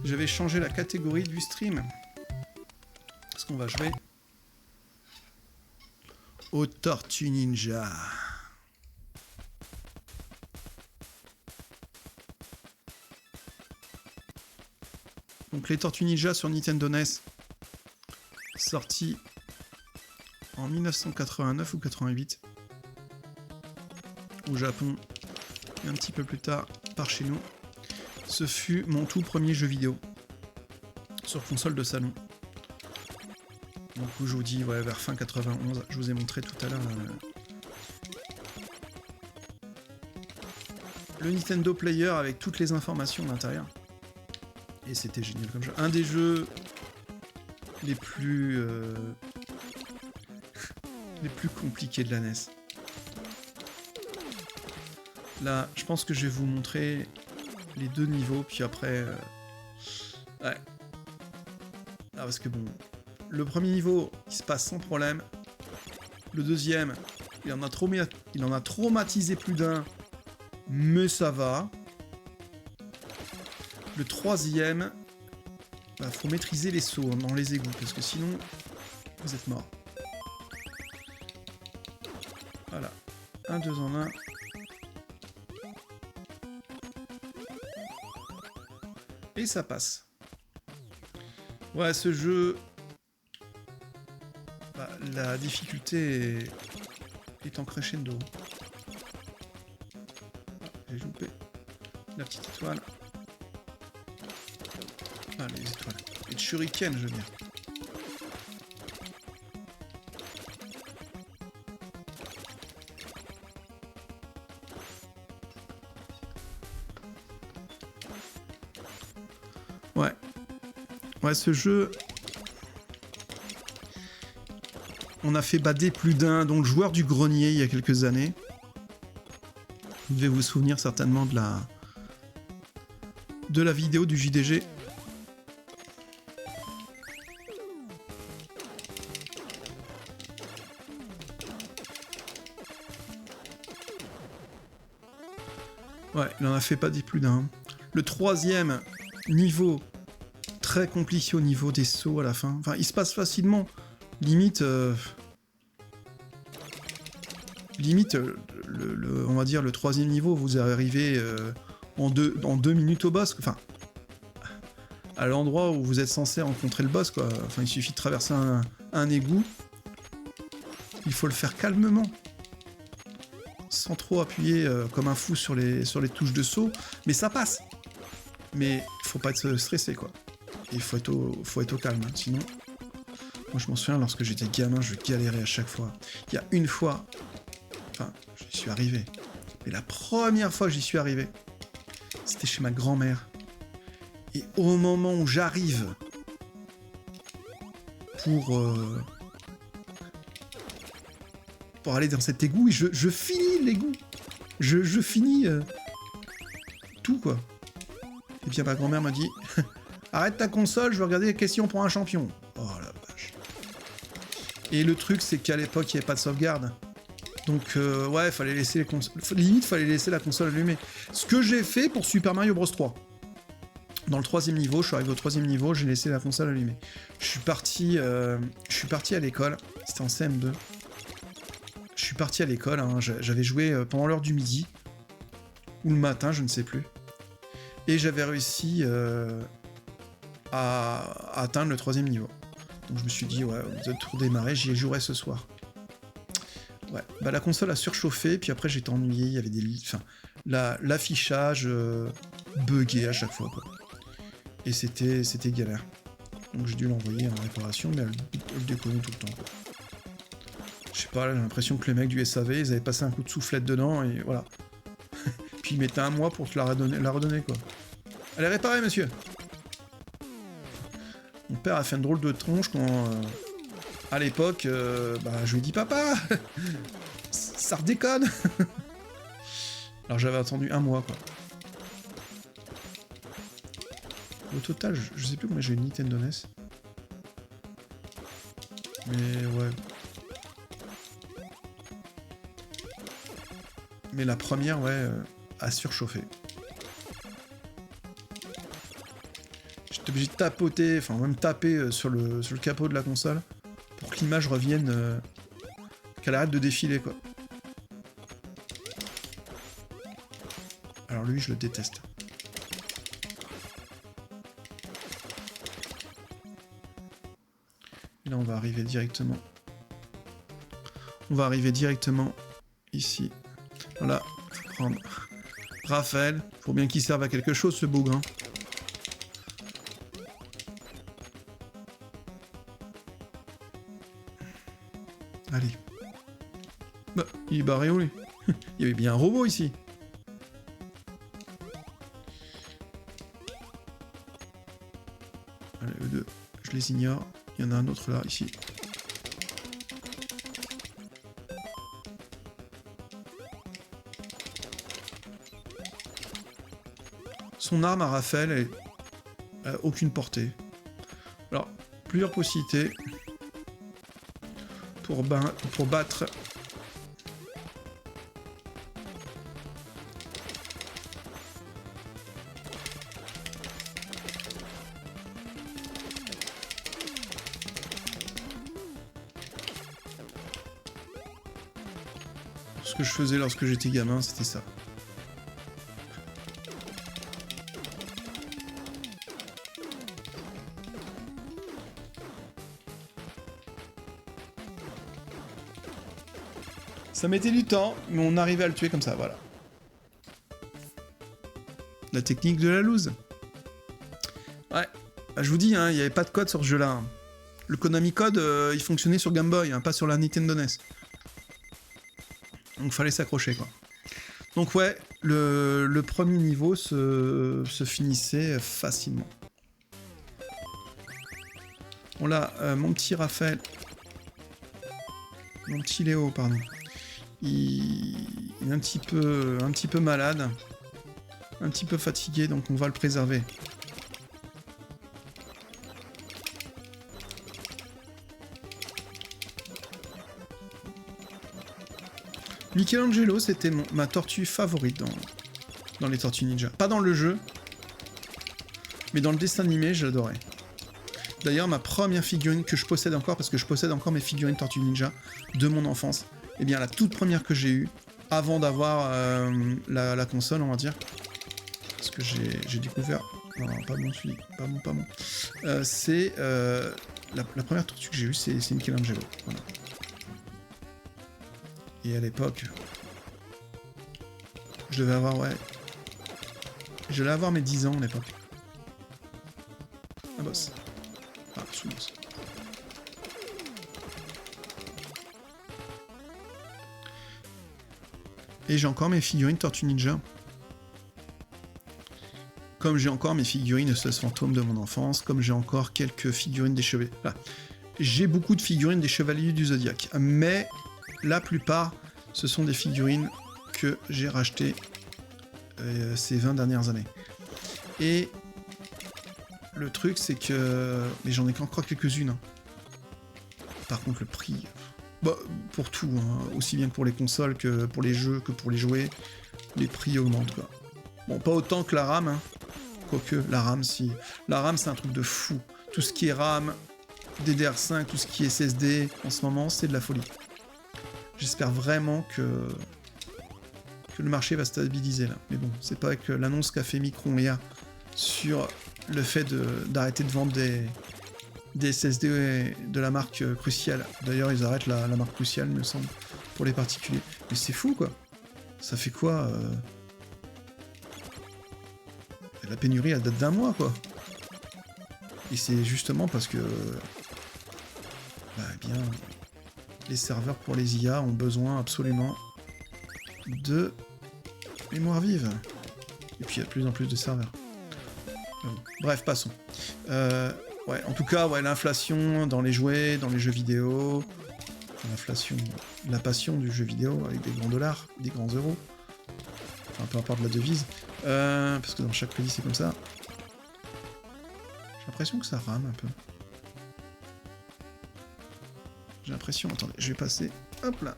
Je vais changer la catégorie du stream. Parce qu'on va jouer aux Tortues Ninja. Donc les Tortues Ninja sur Nintendo NES, sorti en 1989 ou 88 au Japon et un petit peu plus tard par chez nous. Ce fut mon tout premier jeu vidéo sur console de salon. Donc où je vous dis ouais, vers fin 91, je vous ai montré tout à l'heure le Nintendo Player avec toutes les informations à l'intérieur. Et c'était génial comme jeu. Un des jeux les plus compliqués de la NES. Là, je pense que je vais vous montrer les deux niveaux, puis après... Ouais. Ah, parce que bon... Le premier niveau, il se passe sans problème. Le deuxième, il en a traumatisé plus d'un, mais ça va. Le troisième, bah, faut maîtriser les sauts dans les égouts, parce que sinon, vous êtes mort. Voilà. 1, 2 en 1. Et ça passe. Ouais, ce jeu... Bah, la difficulté est en crescendo. Ah, j'ai loupé la petite étoile. Ah, les étoiles. Et de shuriken, je veux dire. Ouais. Ouais, ce jeu... On a fait bader plus d'un, dont le joueur du grenier, il y a quelques années. Vous devez vous souvenir certainement de la vidéo du JDG. Ouais, il en a fait bader plus d'un. Le troisième niveau, très compliqué au niveau des sauts à la fin. Enfin, il se passe facilement. Limite, on va dire le troisième niveau, vous arrivez en 2 minutes au boss. Enfin, à l'endroit où vous êtes censé rencontrer le boss, quoi. Enfin, il suffit de traverser un égout. Il faut le faire calmement, sans trop appuyer comme un fou sur les touches de saut. Mais ça passe. Mais faut pas être stressé, quoi. Il faut être au calme, hein, sinon. Moi, je m'en souviens, lorsque j'étais gamin, je galérais à chaque fois. Il y a une fois... Enfin, j'y suis arrivé. Mais la première fois que j'y suis arrivé, c'était chez ma grand-mère. Et au moment où j'arrive pour aller dans cet égout, je finis l'égout. Je finis tout, quoi. Et bien, ma grand-mère m'a dit... Arrête ta console, je vais regarder les questions pour un champion. Oh la vache. Et le truc, c'est qu'à l'époque, il n'y avait pas de sauvegarde. Donc, ouais, fallait laisser les consoles... Limite, fallait laisser la console allumée. Ce que j'ai fait pour Super Mario Bros 3. Dans le troisième niveau, je suis arrivé au troisième niveau, j'ai laissé la console allumée. Je suis parti à l'école. C'était en CM2. Je suis parti à l'école, hein, j'avais joué pendant l'heure du midi. Ou le matin, je ne sais plus. Et j'avais réussi... à atteindre le troisième niveau. Donc je me suis dit, ouais, vous êtes tout redémarré, j'y jouerai ce soir. Ouais, bah la console a surchauffé, puis après j'étais ennuyé, il y avait des... Enfin, l'affichage buguait à chaque fois, quoi. Et c'était galère. Donc j'ai dû l'envoyer en réparation, mais elle déconnait tout le temps, quoi. Je sais pas, j'ai l'impression que les mecs du SAV, ils avaient passé un coup de soufflette dedans, et voilà. Puis ils mettaient un mois pour te la redonner, quoi. Elle est réparée, monsieur. Mon père a fait une drôle de tronche quand, à l'époque, bah, je lui ai dit « Papa, ça redéconne !» Alors j'avais attendu un mois, quoi. Au total, je sais plus combien j'ai une Nintendo NES. Mais ouais. Mais la première, ouais, a surchauffé. J'étais obligé de tapoter, enfin même taper sur le capot de la console pour que l'image revienne, qu'elle arrête de défiler quoi. Alors lui je le déteste. Et là on va arriver directement. On va arriver directement ici. Voilà, faut prendre Raphaël. Faut bien qu'il serve à quelque chose ce bougre. Hein. Allez. Bah, il est barré où lui? Il y avait bien un robot ici. Allez, eux deux, je les ignore. Il y en a un autre là, ici. Son arme à Raphaël a aucune portée. Alors, plusieurs possibilités pour battre. Ce que je faisais lorsque j'étais gamin, c'était ça. Ça mettait du temps, mais on arrivait à le tuer comme ça, voilà. La technique de la loose. Ouais, bah, je vous dis, hein, il n'y avait pas de code sur ce jeu-là. Hein. Le Konami Code, il fonctionnait sur Game Boy, hein, pas sur la Nintendo NES. Donc fallait s'accrocher, quoi. Donc ouais, le premier niveau se finissait facilement. Bon là, mon petit Raphaël... Mon petit Léo, pardon. Il est un petit peu malade, un petit peu fatigué, donc on va le préserver. Michelangelo, c'était ma tortue favorite dans les Tortues Ninja. Pas dans le jeu, mais dans le dessin animé, je l'adorais. D'ailleurs, ma première figurine que je possède encore, parce que je possède encore mes figurines Tortues Ninja de mon enfance, eh bien la toute première que j'ai eue, avant d'avoir la console, on va dire, parce que j'ai découvert... Non, pas bon celui, pas bon. C'est... la première tortue que j'ai eue, c'est Michelangelo. Voilà. Et à l'époque... Je devais avoir, ouais... Je devais avoir mes 10 ans à l'époque. Un boss. Ah, sous-boss. Et j'ai encore mes figurines Tortue Ninja. Comme j'ai encore mes figurines SOS Fantôme de mon enfance, comme j'ai encore quelques figurines des Chevaliers... Voilà. J'ai beaucoup de figurines des Chevaliers du Zodiaque, mais la plupart, ce sont des figurines que j'ai rachetées ces 20 dernières années. Et le truc, c'est que... Mais j'en ai encore quelques-unes. Hein. Par contre, le prix... Bah, pour tout, hein. Aussi bien que pour les consoles, que pour les jeux, que pour les jouets, les prix augmentent, quoi. Bon, pas autant que la RAM, hein. Quoique, la RAM, si... La RAM, c'est un truc de fou. Tout ce qui est RAM, DDR5, tout ce qui est SSD, en ce moment, c'est de la folie. J'espère vraiment que le marché va stabiliser, là. Mais bon, c'est pas avec l'annonce qu'a fait Micron hier sur le fait d'arrêter de vendre des SSD de la marque Crucial. D'ailleurs, ils arrêtent la marque Crucial, me semble, pour les particuliers. Mais c'est fou, quoi. Ça fait quoi La pénurie, elle date d'1 mois, quoi. Et c'est justement parce que... Bah, bien... Les serveurs pour les IA ont besoin absolument de mémoire vive. Et puis il y a de plus en plus de serveurs. Bref, passons. Ouais, en tout cas, ouais, l'inflation dans les jouets, dans les jeux vidéo, l'inflation, la passion du jeu vidéo avec des grands dollars, des grands euros, enfin peu importe la devise, parce que dans chaque pays c'est comme ça. J'ai l'impression que ça rame un peu. J'ai l'impression, attendez, je vais passer, hop là.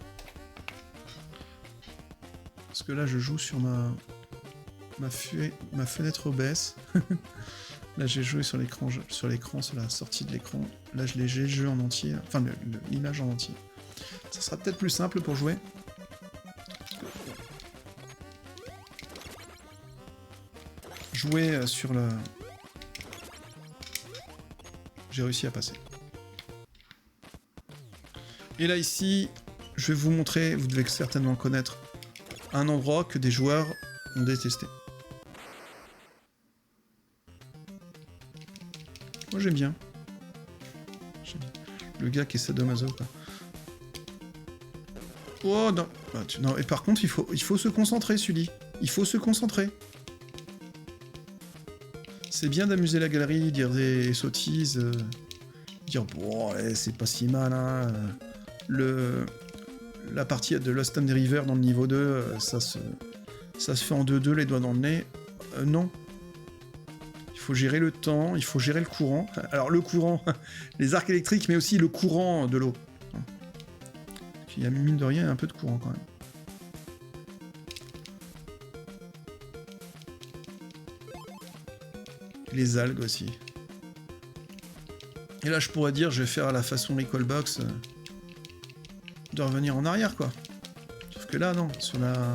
Parce que là je joue sur ma fenêtre OBS. Là, j'ai joué sur l'écran, sur la sortie de l'écran. Là, j'ai le jeu en entier, enfin, l'image en entier. Ça sera peut-être plus simple pour jouer. Jouer sur le... J'ai réussi à passer. Et là, ici, je vais vous montrer, vous devez certainement connaître, un endroit que des joueurs ont détesté. Moi, j'aime bien. Le gars qui est sadomaso, quoi. Oh, non. Non, et par contre, il faut se concentrer, Sully. Il faut se concentrer. C'est bien d'amuser la galerie, dire des sottises, dire bon, allez, c'est pas si mal, hein. La partie de Lost and River dans le niveau 2, ça se fait en 2-2, les doigts dans le nez. Non. Il faut gérer le temps, il faut gérer le courant. Alors le courant, les arcs électriques, mais aussi le courant de l'eau. Il y a mine de rien un peu de courant quand même. Les algues aussi. Et là, je pourrais dire, je vais faire à la façon Recallbox de revenir en arrière, quoi. Sauf que là, non. Sur la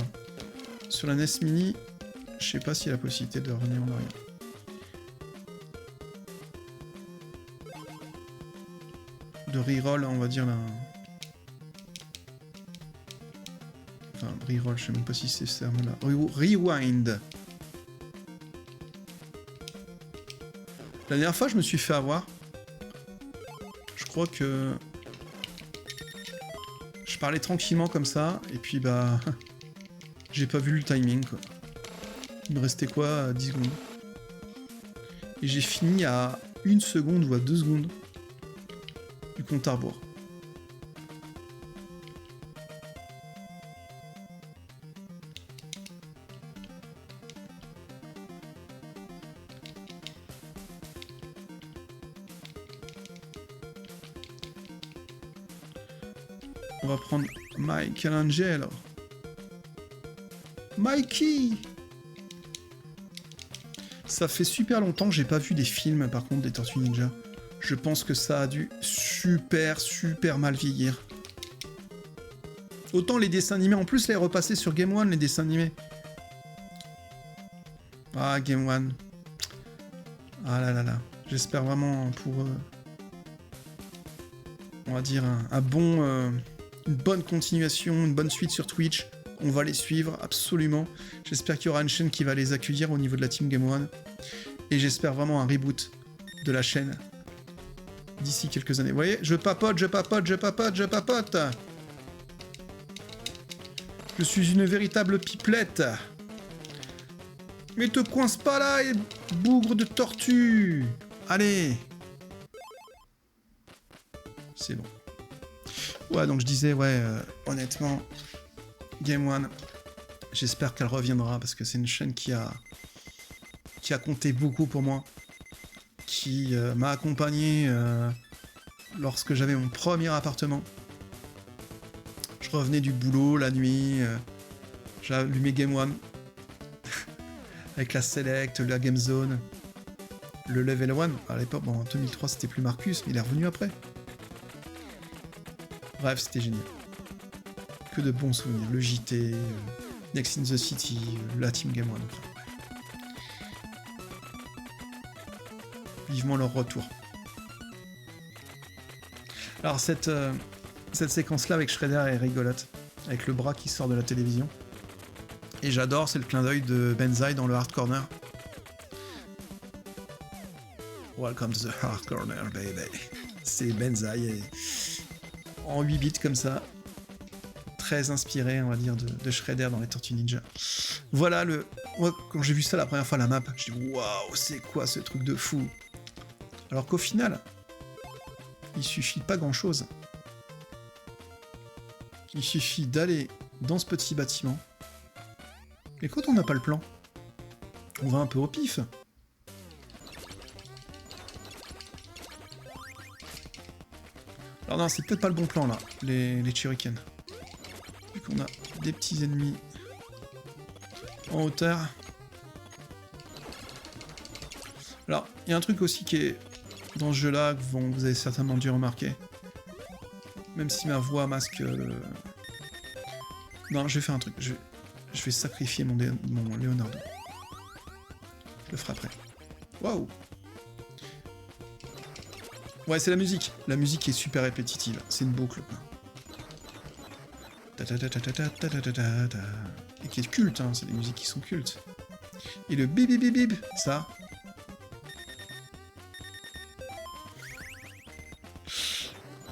NES Mini, je sais pas s'il y a la possibilité de revenir en arrière. De reroll, on va dire, là. Enfin, reroll, je sais même pas si c'est ce terme-là. Rewind. La dernière fois, je me suis fait avoir. Je crois que... Je parlais tranquillement comme ça, et puis bah... J'ai pas vu le timing, quoi. Il me restait quoi, 10 secondes. Et j'ai fini à 1 seconde ou à 2 secondes du compte à rebours. On va prendre Michelangelo. Mikey! Ça fait super longtemps que j'ai pas vu des films, par contre, des Tortues Ninja. Je pense que ça a dû super mal vieillir. Autant les dessins animés, en plus, là, ils repassaient sur Game One, les dessins animés. Ah, Game One. Ah là là là. J'espère vraiment pour... on va dire une bonne continuation, une bonne suite sur Twitch. On va les suivre, absolument. J'espère qu'il y aura une chaîne qui va les accueillir au niveau de la Team Game One. Et j'espère vraiment un reboot de la chaîne d'ici quelques années. Vous voyez, je papote. Je suis une véritable pipelette. Mais te coince pas là, bougre de tortue. Allez. C'est bon. Ouais, donc je disais, honnêtement, Game One, j'espère qu'elle reviendra, parce que c'est une chaîne qui a compté beaucoup pour moi, qui m'a accompagné lorsque j'avais mon premier appartement. Je revenais du boulot la nuit, j'allumais Game One, avec la Select, la Game Zone, le Level 1, à l'époque, bon, en 2003 c'était plus Marcus, mais il est revenu après. Bref, c'était génial. Que de bons souvenirs. Le JT, Next in the City, la Team Game One. Vivement leur retour. Alors cette séquence-là avec Shredder est rigolote. Avec le bras qui sort de la télévision. Et j'adore, c'est le clin d'œil de Banzai dans le Hard Corner. Welcome to the Hard Corner, baby. C'est Banzai en 8 bits comme ça. Très inspiré, on va dire, de Shredder dans les Tortues Ninja. Voilà moi, quand j'ai vu ça la première fois, la map, je dis waouh, c'est quoi ce truc de fou? Alors qu'au final, il suffit pas grand chose. Il suffit d'aller dans ce petit bâtiment. Et quand on n'a pas le plan, on va un peu au pif. Alors non, c'est peut-être pas le bon plan là, les Shuriken. Vu qu'on a des petits ennemis en hauteur. Alors, il y a un truc aussi qui est dans ce jeu-là, que vous avez certainement dû remarquer. Même si ma voix masque le... Non, je vais faire un truc. Je vais sacrifier mon Leonardo. Je le ferai après. Waouh! Ouais, c'est la musique. La musique est super répétitive. C'est une boucle, quoi. Et qui est culte, hein. C'est des musiques qui sont cultes. Et le bip bip bip bip, ça...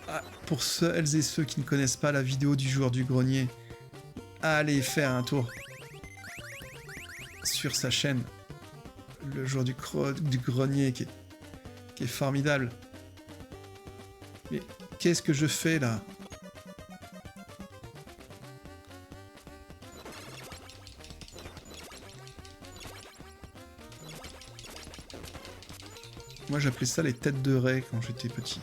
Ah, pour celles et ceux qui ne connaissent pas la vidéo du joueur du grenier, allez faire un tour sur sa chaîne. Le joueur du grenier qui est formidable. Mais qu'est-ce que je fais là? Moi j'appelais ça les têtes de raie quand j'étais petit.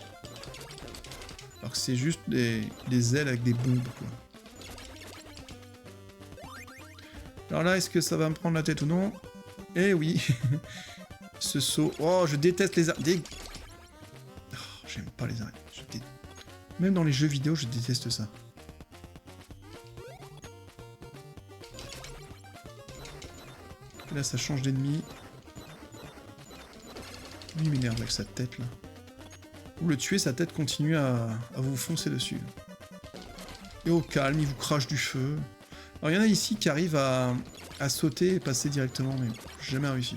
Alors que c'est juste des ailes avec des bombes, quoi. Alors là, est-ce que ça va me prendre la tête ou non? Eh oui. Ce saut. Oh, je déteste les araignées. Oh, j'aime pas les araignées. Même dans les jeux vidéo, je déteste ça. Et là, ça change d'ennemi. Lui, il m'énerve avec sa tête, là. Vous le tuez, sa tête continue à vous foncer dessus. Et au calme, il vous crache du feu. Alors, il y en a ici qui arrivent à sauter et passer directement, mais j'ai jamais réussi.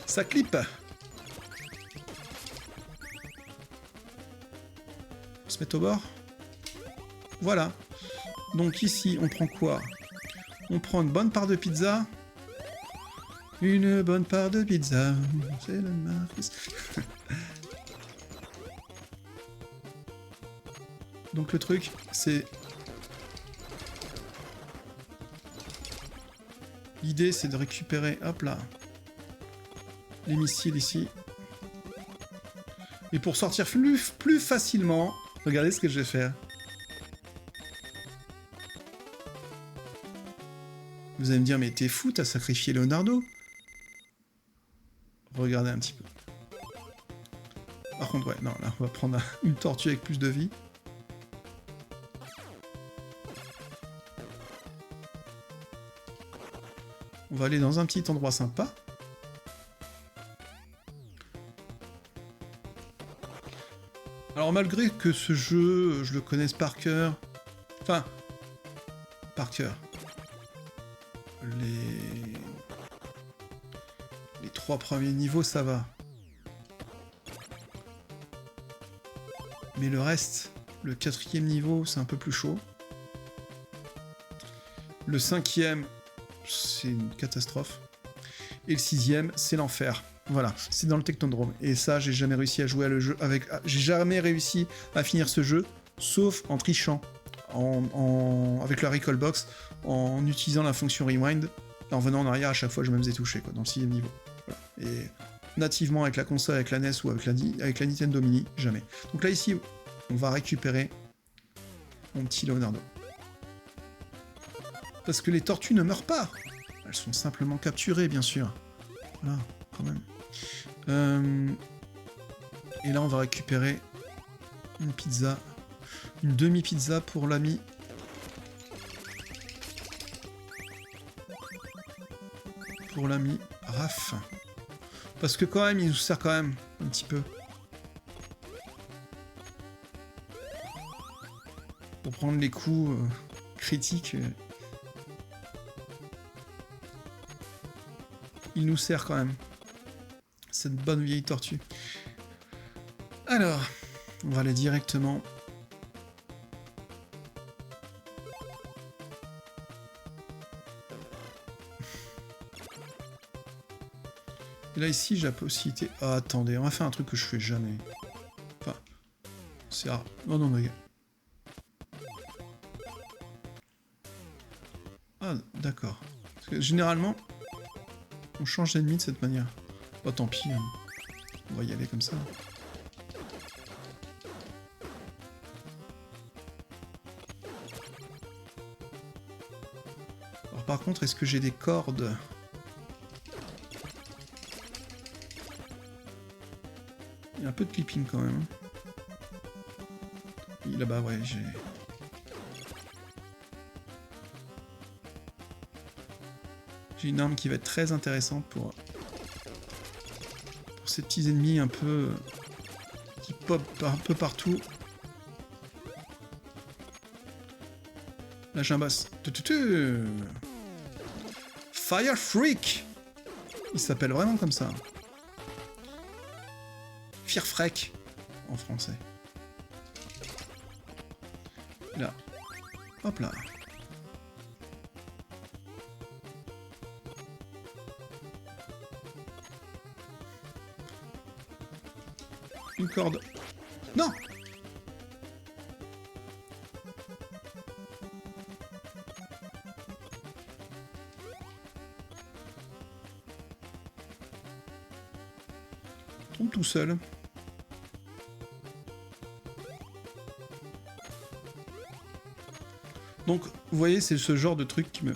Ça clip. On se met au bord. Voilà. Donc ici, on prend quoi? On prend une bonne part de pizza. Une bonne part de pizza. C'est la marque. Donc le truc, c'est... L'idée, c'est de récupérer, hop là, les missiles ici. Et pour sortir plus facilement, regardez ce que je vais faire. Vous allez me dire, mais t'es fou, t'as sacrifié Leonardo? Regardez un petit peu. Par contre, ouais, non, là, on va prendre une tortue avec plus de vie. On va aller dans un petit endroit sympa. Alors malgré que ce jeu, je le connaisse par cœur... Enfin, par cœur. Les 3 premiers niveaux, ça va. Mais le reste, le 4e niveau, c'est un peu plus chaud. Le 5e... c'est une catastrophe. Et le 6e, c'est l'enfer. Voilà, c'est dans le Technodrome. Et ça, j'ai jamais réussi à jouer à le jeu avec... J'ai jamais réussi à finir ce jeu, sauf en trichant. Avec la Recall Box, en utilisant la fonction Rewind, en venant en arrière à chaque fois je me faisais toucher, quoi, dans le 6e niveau. Voilà. Et nativement avec la console, avec la NES ou avec la Nintendo Mini, jamais. Donc là, ici, on va récupérer mon petit Leonardo. Parce que les tortues ne meurent pas. Elles sont simplement capturées, bien sûr. Voilà, quand même. Et là, on va récupérer une pizza. Une demi-pizza pour l'ami. Pour l'ami Raph. Parce que quand même, il nous sert quand même un petit peu. Pour prendre les coups critiques. Il nous sert quand même. Cette bonne vieille tortue. Alors, on va aller directement... Et là, ici, j'ai la possibilité... Ah, attendez, on va faire un truc que je fais jamais. Enfin, c'est rare. Non, non, mais... Ah, d'accord. Parce que généralement, on change d'ennemi de cette manière. Bah, tant pis, hein. On va y aller comme ça. Alors, Alors par contre, est-ce que j'ai des cordes? Il y a un peu de clipping quand même. Oui, là-bas, ouais, j'ai... J'ai une arme qui va être très intéressante pour ces petits ennemis un peu... qui pop un peu partout. Là, j'ai un boss. Fire Freak! Il s'appelle vraiment comme ça. Fire Freak en français. Là. Hop là. Une corde. Non! Tombe tout seul. Donc, vous voyez, c'est ce genre de truc qui me...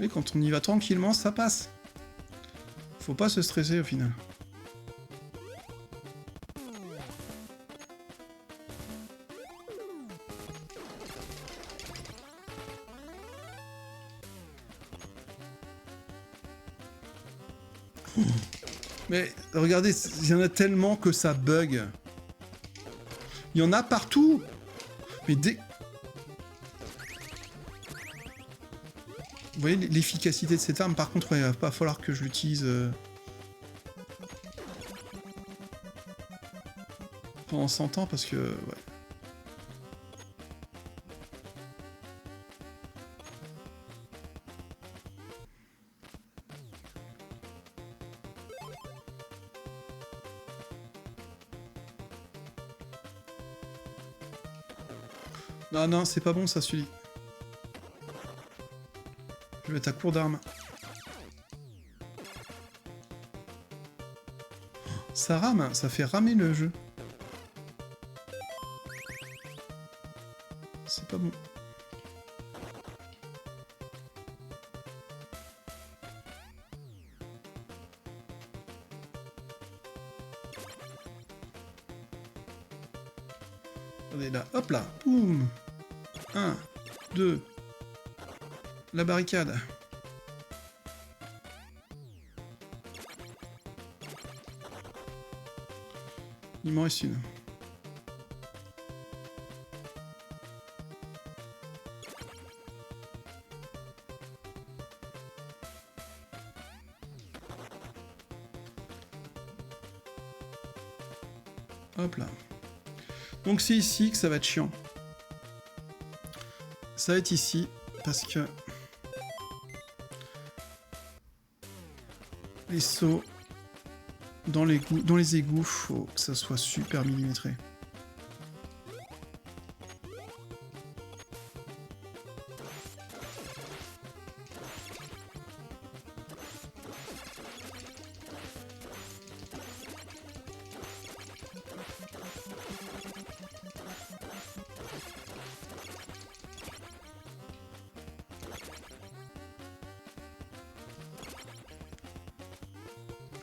Et quand on y va tranquillement, ça passe. Faut pas se stresser au final. Mais regardez, il y en a tellement que ça bug. Il y en a partout. Mais dès... Vous voyez l'efficacité de cette arme, par contre, ouais, il va pas falloir que je l'utilise pendant 100 ans parce que... Ouais. Non, non, c'est pas bon ça, celui. Je vais être à court d'armes. Ça rame, ça fait ramer le jeu. C'est pas bon. On est là, hop là, boum. 1, 2. La barricade. Il m'en reste une. Hop là. Donc c'est ici que ça va être chiant. Ça va être ici, parce que... les sauts dans les égouts, faut que ça soit super millimétré.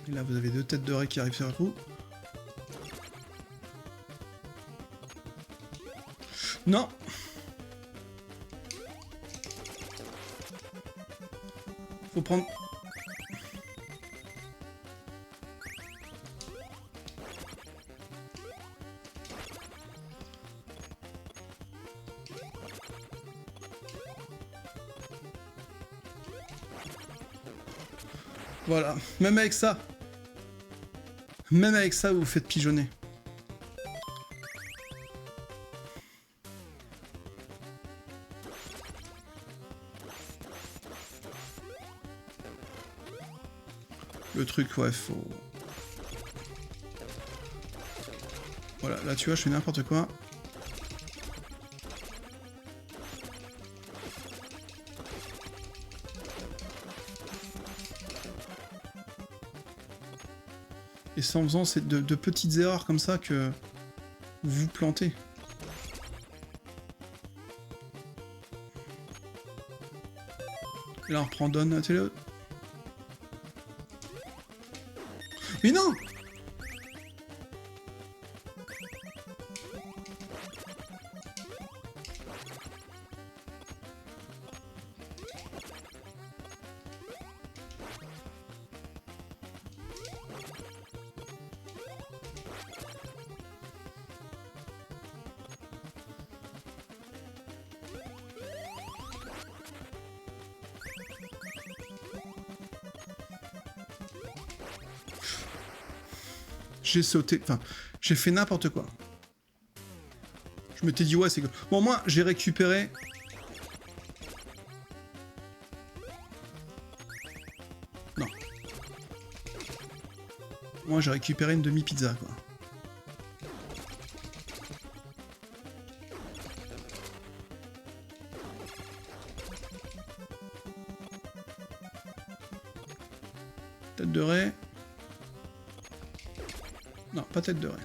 Et là, vous avez 2 têtes de raie qui arrivent sur vous. Non! Faut prendre... Voilà, même avec ça, vous vous faites pigeonner. Le truc, ouais, faut... Voilà, là tu vois, je fais n'importe quoi. Et c'est en faisant de petites erreurs comme ça que vous vous plantez. Et là on reprend Donne télé. Mais non! J'ai sauté, enfin, j'ai fait n'importe quoi. Je m'étais dit, ouais, c'est que... Bon, moi, j'ai récupéré... Non. Moi, j'ai récupéré une demi-pizza, quoi. Tête de raie. Non, pas tête de raie.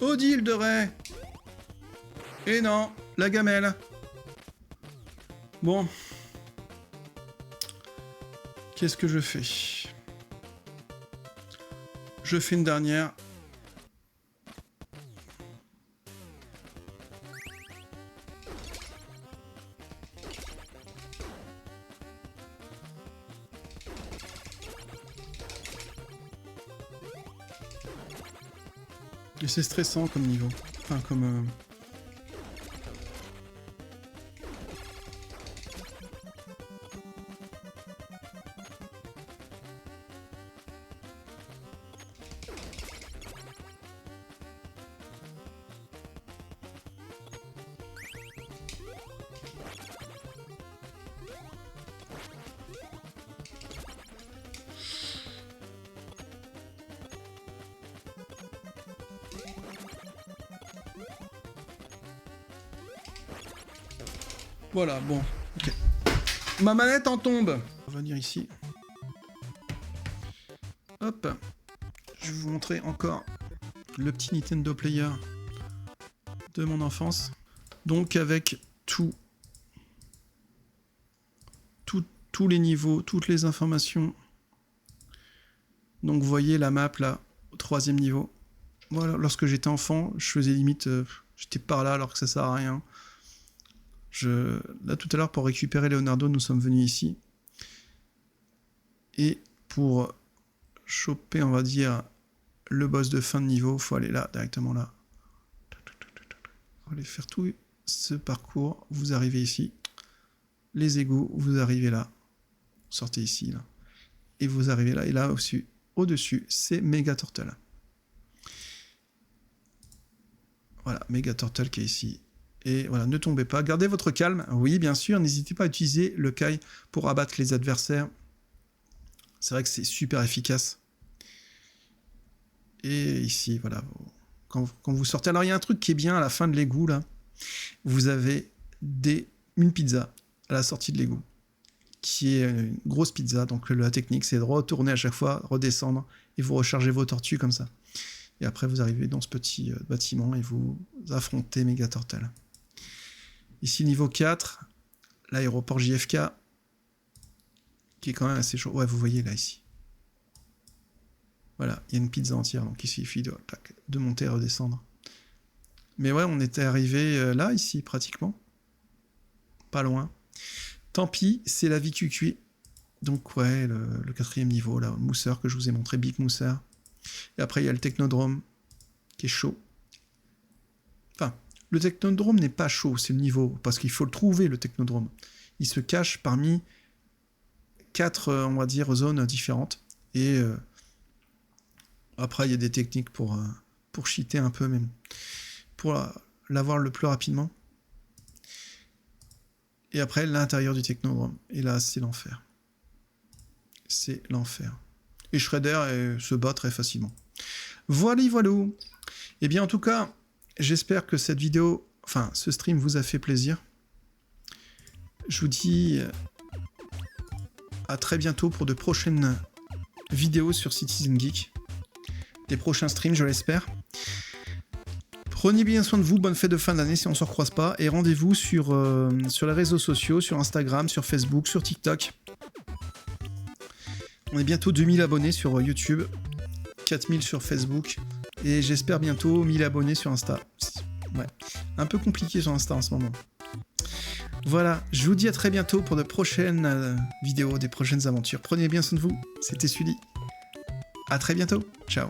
Odile de raie. Et non, la gamelle. Bon. Qu'est-ce que je fais? Je fais une dernière. Et c'est stressant comme niveau. Enfin, comme... Voilà, bon. Ok. Ma manette en tombe. On va venir ici. Hop. Je vais vous montrer encore le petit Nintendo Player de mon enfance. Donc avec tous les niveaux, toutes les informations. Donc vous voyez la map là, au 3e niveau. Voilà, lorsque j'étais enfant, je faisais limite... j'étais par là alors que ça sert à rien. Là tout à l'heure, pour récupérer Leonardo, nous sommes venus ici. Et pour choper, on va dire, le boss de fin de niveau, il faut aller là, directement là. Vous allez faire tout ce parcours, vous arrivez ici. Les égouts, vous arrivez là. Sortez ici, là. Et vous arrivez là. Et là, au-dessus, c'est Mega Turtle. Voilà, Mega Turtle qui est ici. Et voilà, ne tombez pas. Gardez votre calme. Oui, bien sûr, n'hésitez pas à utiliser le Kai pour abattre les adversaires. C'est vrai que c'est super efficace. Et ici, voilà. Quand vous sortez... Alors, il y a un truc qui est bien à la fin de l'égout, là. Vous avez une pizza à la sortie de l'égout, qui est une grosse pizza. Donc, la technique, c'est de retourner à chaque fois, redescendre, et vous rechargez vos tortues comme ça. Et après, vous arrivez dans ce petit bâtiment et vous affrontez Mega Turtle. Ici, niveau 4, l'aéroport JFK, qui est quand même assez chaud. Ouais, vous voyez là, ici. Voilà, il y a une pizza entière, donc il suffit de monter et redescendre. Mais ouais, on était arrivé là, ici, pratiquement. Pas loin. Tant pis, c'est la vie QQ. Donc ouais, le 4e niveau, là, Mousseur, que je vous ai montré, Big Mousseur. Et après, il y a le Technodrome, qui est chaud. Enfin, le Technodrome n'est pas chaud, c'est le niveau, parce qu'il faut le trouver, le Technodrome. Il se cache parmi 4, on va dire, zones différentes. Et après, il y a des techniques pour cheater un peu, même. Pour l'avoir le plus rapidement. Et après, l'intérieur du Technodrome. Et là, c'est l'enfer. C'est l'enfer. Et Shredder se bat très facilement. Voilà. Et bien, en tout cas, j'espère que cette vidéo, enfin, ce stream vous a fait plaisir. Je vous dis à très bientôt pour de prochaines vidéos sur Citizen Geek. des prochains streams, je l'espère. Prenez bien soin de vous, bonne fête de fin d'année si on ne se recroise pas, et rendez-vous sur les réseaux sociaux, sur Instagram, sur Facebook, sur TikTok. On est bientôt 2000 abonnés sur YouTube, 4000 sur Facebook, et j'espère bientôt 1000 abonnés sur Insta. Ouais, un peu compliqué sur Insta en ce moment. Voilà, je vous dis à très bientôt pour de prochaines vidéos, des prochaines aventures. Prenez bien soin de vous, c'était Sully. À très bientôt, ciao.